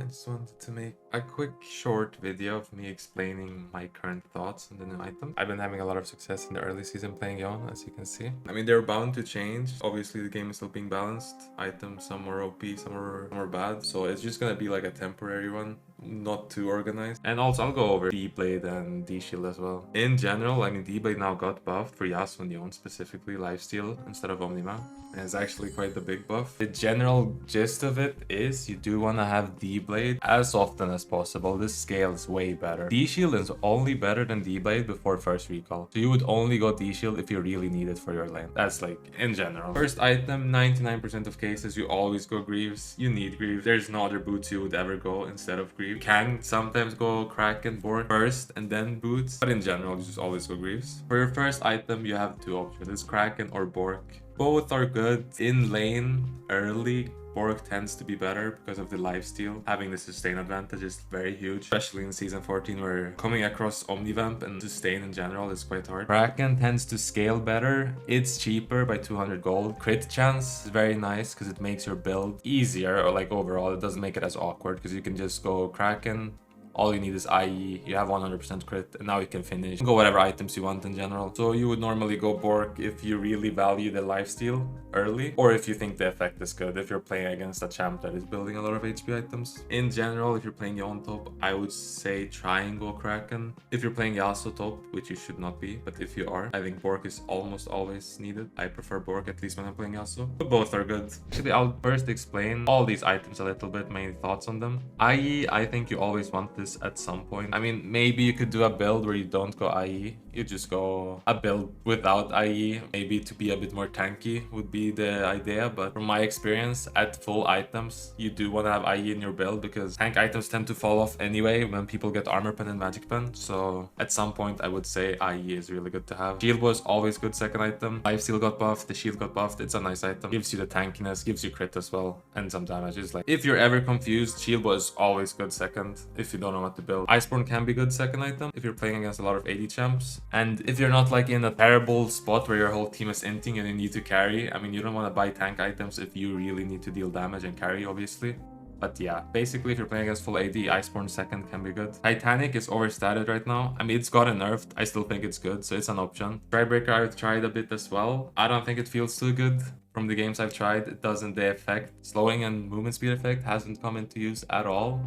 just wanted to make a quick short video of me explaining my current thoughts on the new item. I've been having a lot of success in the early season playing Yone, as you can see. I mean, they're bound to change. Obviously, the game is still being balanced. Items, some are OP, some are bad. So it's just gonna be like a temporary one, not too organized. And also, I'll go over DBlade and DShield as well. In general, I mean, DBlade now got buffed for Yasuo and Yone specifically, lifesteal instead of Omnima. And it's actually quite the big buff. The general gist of it is you do want to have DBlade as often as possible. This scales way better. DShield is only better than DBlade before first recall. So you would only go DShield if you really need it for your lane. That's like in general. First item, 99% of cases, you always go Greaves. You need Greaves. There's no other boots you would ever go instead of Greaves. You can sometimes go Kraken Born first and then boots. But in general, you just always go Greaves. For your first item, you have two options. It's Kraken or Bork. Both are good in lane early. Bork tends to be better because of the lifesteal. Having the sustain advantage is very huge, especially in season 14 where coming across Omnivamp and sustain in general is quite hard. Kraken tends to scale better. It's cheaper by 200 gold. Crit chance is very nice because it makes your build easier, or like overall it doesn't make it as awkward because you can just go Kraken. All you need is IE, you have 100% crit, and now you can finish. You can go whatever items you want in general. So you would normally go Bork if you really value the lifesteal early, or if you think the effect is good, if you're playing against a champ that is building a lot of HP items. In general, if you're playing Yone top, I would say try and go Kraken. If you're playing Yasuo top, which you should not be, but if you are, I think Bork is almost always needed. I prefer Bork, at least when I'm playing Yasuo, but both are good. Actually, I'll first explain all these items a little bit, my thoughts on them. IE, I think you always want this at some point. I mean, maybe you could do a build where you don't go IE. You just go a build without IE. Maybe to be a bit more tanky would be the idea. But from my experience, at full items, you do want to have IE in your build because tank items tend to fall off anyway when people get armor pen and magic pen. So at some point, I would say IE is really good to have. Shieldbow is always good second item. Lifesteal got buffed. The shield got buffed. It's a nice item. Gives you the tankiness, gives you crit as well, and some damage. It's like, if you're ever confused, Shieldbow is always good second if you don't know what to build. Iceborn can be good second item if you're playing against a lot of AD champs. And if you're not like in a terrible spot where your whole team is inting and you need to carry, I mean, you don't want to buy tank items if you really need to deal damage and carry, obviously. But yeah, basically if you're playing against full AD, Iceborn second can be good. Titanic is overstated right now. I mean, it's gotten nerfed. I still think it's good, so it's an option. Stridebreaker I've tried a bit as well. I don't think it feels too good. From the games I've tried, it doesn't. The effect, slowing and movement speed effect, hasn't come into use at all.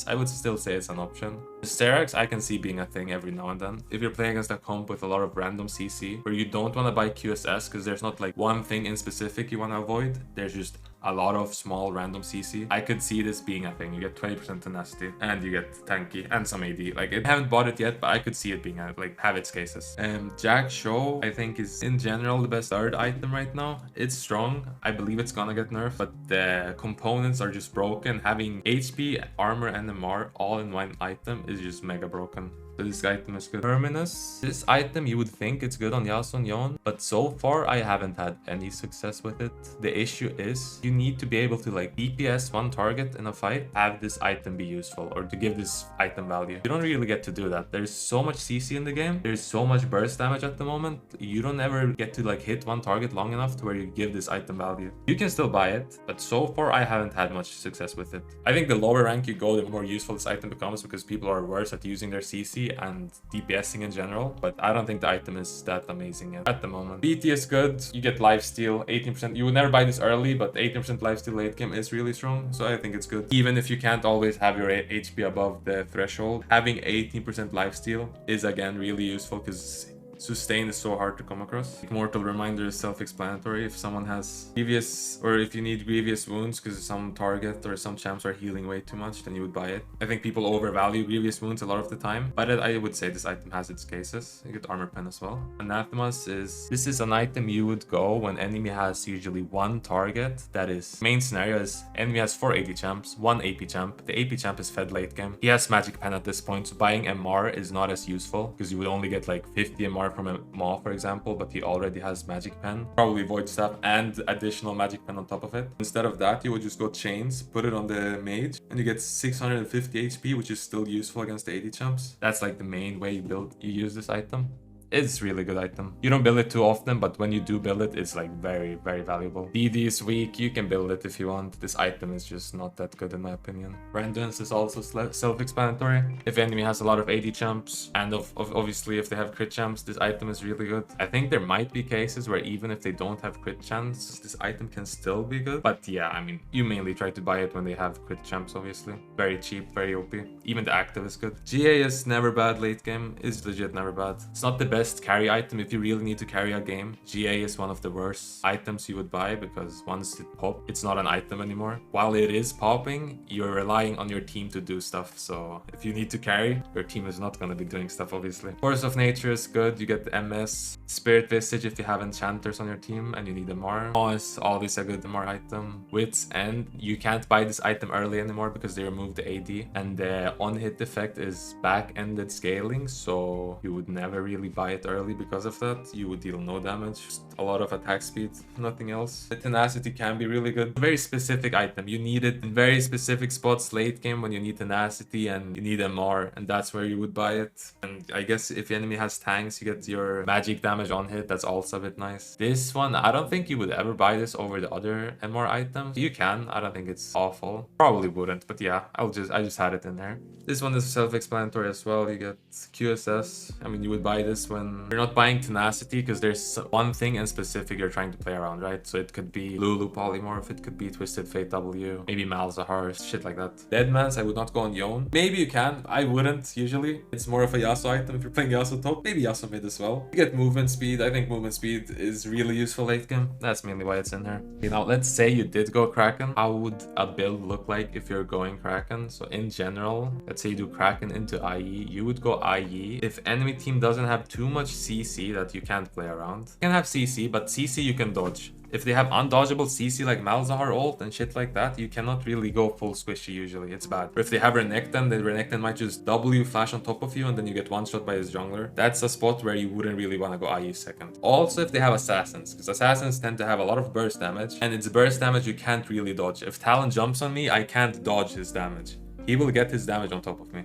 I would still say it's an option. The Steraks I can see being a thing every now and then. If you're playing against a comp with a lot of random CC, where you don't want to buy QSS because there's not like one thing in specific you want to avoid, there's just a lot of small random CC. I could see this being a thing. You get 20% tenacity and you get tanky and some AD. Like, I haven't bought it yet, but I could see it being like have its cases. Jaksho I think is in general the best third item right now. It's strong. I believe it's gonna get nerfed, but the components are just broken. Having HP, armor, and MR all in one item is just mega broken. So this item is good. Terminus. This item, you would think it's good on Yasuo and Yone, but so far I haven't had any success with it. The issue is you need to be able to like DPS one target in a fight, have this item be useful, or to give this item value. You don't really get to do that. There's so much CC in the game. There's so much burst damage at the moment. You don't ever get to like hit one target long enough to where you give this item value. You can still buy it, but so far I haven't had much success with it. I think the lower rank you go, the more useful this item becomes because people are worse at using their CC and DPSing in general, but I don't think the item is that amazing yet at the moment. BT is good. You get lifesteal, 18%. You would never buy this early, but 18% lifesteal late game is really strong, so I think it's good. Even if you can't always have your HP above the threshold, having 18% lifesteal is again really useful because sustain is so hard to come across. Mortal Reminder is self-explanatory. If someone has grievous, or if you need grievous wounds because some target or some champs are healing way too much, then you would buy it. I think people overvalue grievous wounds a lot of the time, but I would say this item has its cases. You get armor pen as well. Anathemas this is an item you would go when enemy has usually one target. That is, main scenario is enemy has 4 AD champs, 1 AP champ. The AP champ is fed late game. He has magic pen at this point, so buying MR is not as useful because you would only get like 50 MR from a Maw, for example, but he already has magic pen, probably void staff and additional magic pen on top of it. Instead of that, you would just go chains, put it on the mage, and you get 650 HP, which is still useful against the AD champs. That's like the main way you use this item. It's really good item. You don't build it too often, but when you do build it, it's like very, very valuable. DD is weak, you can build it if you want. This item is just not that good in my opinion. Randuins is also self-explanatory. If enemy has a lot of AD champs, and obviously if they have crit champs, this item is really good. I think there might be cases where even if they don't have crit champs, this item can still be good. But yeah, I mean, you mainly try to buy it when they have crit champs, obviously. Very cheap, very OP. Even the active is good. GA is never bad late game, is legit never bad. It's not the best carry item if you really need to carry a game. GA is one of the worst items you would buy because once it pops, it's not an item anymore. While it is popping, you're relying on your team to do stuff. So if you need to carry, your team is not going to be doing stuff, obviously. Force of Nature is good. You get the MS. Spirit Visage if you have enchanters on your team and you need MR. Maw is always a good MR item. Wits End, you can't buy this item early anymore because they removed the AD. And the on-hit effect is back-ended scaling, so you would never really buy it early because of that. You would deal no damage, just a lot of attack speed, nothing else. The tenacity can be really good. Very specific item. You need it in very specific spots late game when you need tenacity and you need MR, and that's where you would buy it. And I guess if the enemy has tanks, you get your magic damage on hit. That's also a bit nice. This one, I don't think you would ever buy this over the other MR items. You can. I don't think it's awful. Probably wouldn't, but yeah, I just had it in there. This one is self-explanatory as well. You get QSS. I mean, you would buy this when you're not buying tenacity because there's one thing in specific you're trying to play around, right? So it could be Lulu Polymorph, it could be Twisted Fate W, maybe Malzahar, shit like that. Deadmans, I would not go on Yone. Maybe you can. I wouldn't usually. It's more of a Yasuo item if you're playing Yasuo top. Maybe Yasuo mid as well. You get movement speed. I think movement speed is really useful late game. That's mainly why it's in here. Okay, now let's say you did go Kraken. How would a build look like if you're going Kraken? So in general, let's say you do Kraken into IE, you would go IE. If enemy team doesn't have too much CC that you can't play around. You can have CC, but CC you can dodge. If they have undodgeable CC like Malzahar ult and shit like that, you cannot really go full squishy usually. It's bad. Or if they have Renekton, then Renekton might just W flash on top of you and then you get one shot by his jungler. That's a spot where you wouldn't really want to go IE second. Also if they have assassins, because assassins tend to have a lot of burst damage, and it's burst damage you can't really dodge. If Talon jumps on me, I can't dodge his damage. He will get his damage on top of me.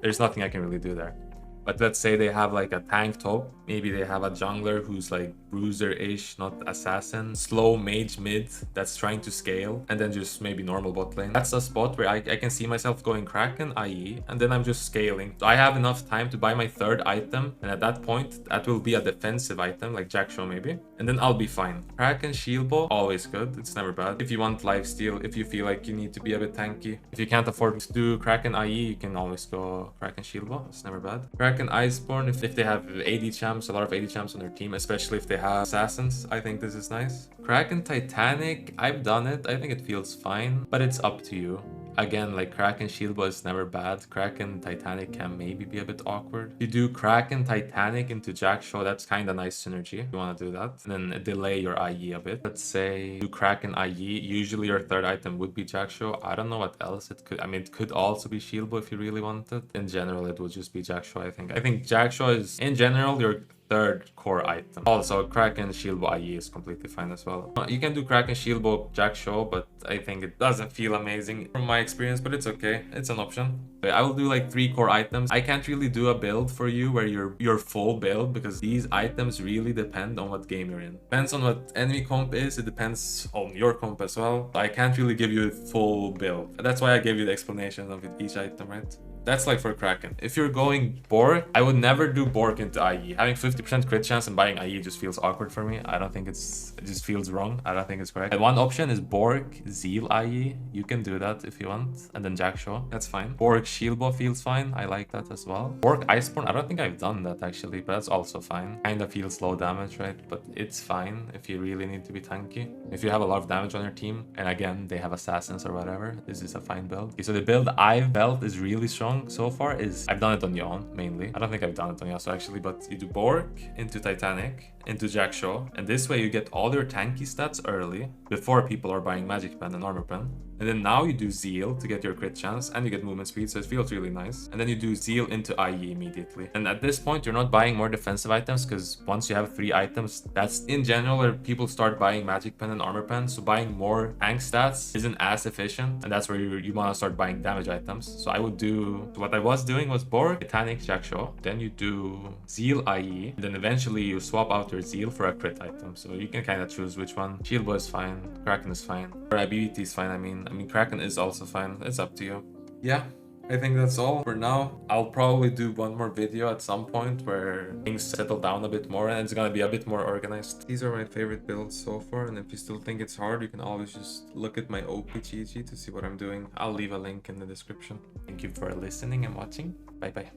There's nothing I can really do there. But let's say they have like a tank top. Maybe they have a jungler who's like bruiser-ish, not assassin. Slow mage mid that's trying to scale. And then just maybe normal bot lane. That's a spot where I can see myself going Kraken, IE. And then I'm just scaling. I have enough time to buy my third item. And at that point, that will be a defensive item like Jaksho maybe. And then I'll be fine. Kraken Shieldbow, always good. It's never bad. If you want lifesteal, if you feel like you need to be a bit tanky. If you can't afford to do Kraken IE, you can always go Kraken Shieldbow. It's never bad. Kraken Iceborn, if they have AD champs, a lot of AD champs on their team, especially if they have assassins, I think this is nice. Kraken Titanic, I've done it. I think it feels fine, but it's up to you. Again, like Kraken Shieldbow is never bad. Kraken Titanic can maybe be a bit awkward. You do Kraken Titanic into Jaksho, that's kind of nice synergy. You want to do that. And then delay your IE a bit. Let's say do Kraken IE. Usually your third item would be Jaksho. I don't know what else it could. I mean, it could also be Shieldbow if you really want it. In general, it would just be Jaksho, I think. I think Jaksho is, in general, your third core item. Also, Kraken Shieldbow IE is completely fine as well. You can do Kraken Shieldbow Jaksho, but I think it doesn't feel amazing from my experience, but it's okay. It's an option. I will do like 3 core items. I can't really do a build for you where you're full build because these items really depend on what game you're in. Depends on what enemy comp is. It depends on your comp as well. I can't really give you a full build. That's why I gave you the explanation of each item, right? That's like for Kraken. If you're going Bork, I would never do Bork into IE. Having 50% crit chance and buying IE just feels awkward for me. I don't think it just feels wrong. I don't think it's correct. And one option is Bork, Zeal IE. You can do that if you want. And then Jaksho, that's fine. Bork Shieldbow feels fine. I like that as well. Bork Iceborn, I don't think I've done that actually, but that's also fine. Kinda feels low damage, right? But it's fine if you really need to be tanky. If you have a lot of damage on your team, and again, they have assassins or whatever, this is a fine build. Okay, so the build I've built is really strong so far is I've done it on Yone mainly. I don't think I've done it on Yasuo actually, but you do Bork into Titanic into Jaksho, and this way you get all your tanky stats early before people are buying Magic Pen and Armor Pen. And then now you do Zeal to get your crit chance, and you get movement speed, so it feels really nice. And then you do Zeal into IE immediately. And at this point, you're not buying more defensive items, because once you have 3 items, that's in general where people start buying magic pen and armor pen. So buying more tank stats isn't as efficient, and that's where you want to start buying damage items. So I would do, so what I was doing was Borg, Titanic, Jaksho, then you do Zeal IE, and then eventually you swap out your Zeal for a crit item. So you can kind of choose which one. Shieldbow is fine, Kraken is fine, or IBBT is fine. I mean Kraken is also fine. It's up to you. Yeah, I think that's all for now. I'll probably do one more video at some point where things settle down a bit more and it's gonna be a bit more organized. These are my favorite builds so far, and if you still think it's hard, you can always just look at my OP cheat sheet to see what I'm doing. I'll leave a link in the description. Thank you for listening and watching. Bye bye.